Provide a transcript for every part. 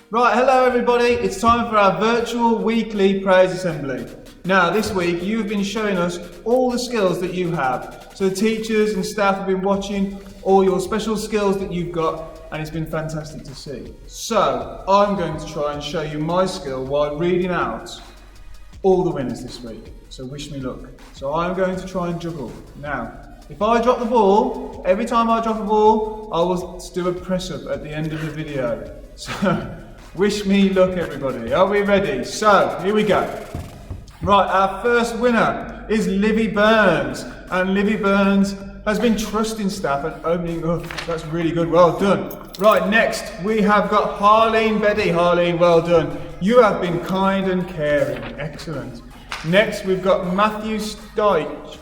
Right, hello everybody. It's time for our virtual weekly praise assembly. Now, this week you've been showing us all the skills that you have. So the teachers and staff have been watching all your special skills that you've got, and it's been fantastic to see. So, I'm going to try and show you my skill while reading out all the winners this week. So wish me luck. So I'm going to try and juggle. Now, if I drop the ball, every time I drop a ball, I will do a press up at the end of the video. So, wish me luck everybody. Are we ready? So, here we go. Right, our first winner is Livy Burns. And Livy Burns has been trusting staff and opening up. That's really good, well done. Right, next we have got Harleen Betty. Harleen, well done. You have been kind and caring, excellent. Next we've got Matthew Steich,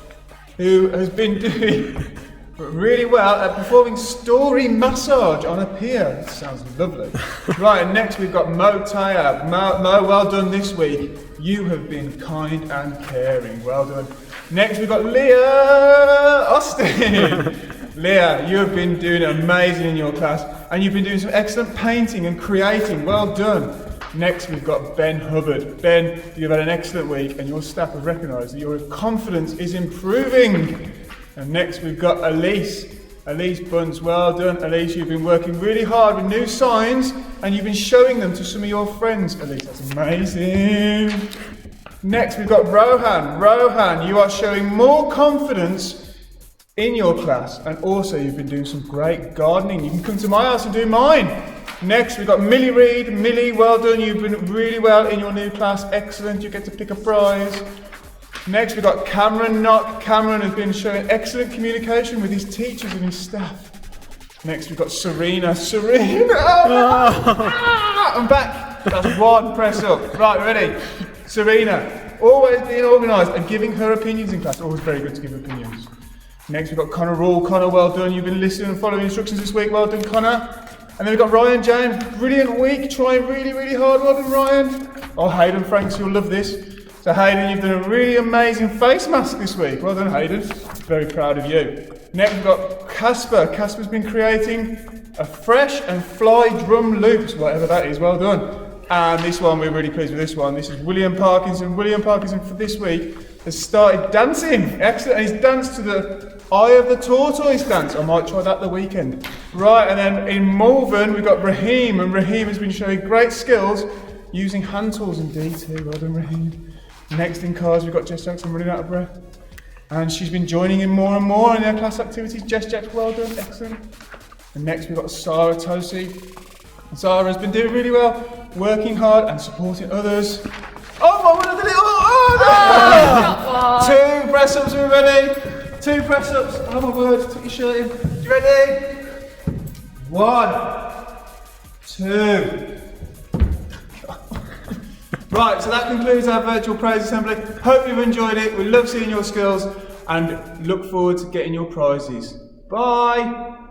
who has been doing really well at performing story massage on a pier. That sounds lovely. Right, and next we've got Mo Tayab. Mo, well done this week. You have been kind and caring. Well done. Next we've got Leah Austin. Leah, you have been doing amazing in your class, and you've been doing some excellent painting and creating. Well done. Next we've got Ben Hubbard. Ben, you've had an excellent week, and your staff have recognised that your confidence is improving. And next we've got Elise. Elise Bunce, well done. Elise, you've been working really hard with new signs and you've been showing them to some of your friends. Elise, that's amazing. Next we've got Rohan. Rohan, you are showing more confidence in your class, and also you've been doing some great gardening. You can come to my house and do mine. Next we've got Millie Reid. Millie, well done. You've been really well in your new class. Excellent. You get to pick a prize. Next we've got Cameron Knock. Cameron has been showing excellent communication with his teachers and his staff. Next we've got Serena. Serena! I'm back. That's one press up. Right, ready? Serena, always being organised and giving her opinions in class. Always very good to give opinions. Next we've got Connor Rule. Connor, well done. You've been listening and following instructions this week. Well done, Connor. And then we've got Ryan James. Brilliant week. Trying really, really hard. Well done, Ryan. Oh, Hayden Franks, you'll love this. So Hayden, you've done a really amazing face mask this week. Well done, Hayden. Very proud of you. Next we've got Casper. Casper's been creating a fresh and fly drum loops, whatever that is. Well done. And this one, we're really pleased with this one. This is William Parkinson. William Parkinson for this week has started dancing. Excellent. And he's danced to the Eye of the Tortoise dance. I might try that the weekend. Right, and then in Malvern, we've got Raheem. And Raheem has been showing great skills using hand tools and D2. Well done, Raheem. Next in cars, we've got Jess Jackson running out of breath. And she's been joining in more and more in their class activities. Jess Jackson, well done, excellent. And next we've got Sarah Tosi. And Sarah's been doing really well, working hard and supporting others. Oh, my one of the little, oh, no! 2 press-ups, everybody. 2 press-ups. Oh my word, took your shirt in. You ready? 1, 2. Right, so that concludes our virtual praise assembly. Hope you've enjoyed it. We love seeing your skills and look forward to getting your prizes. Bye!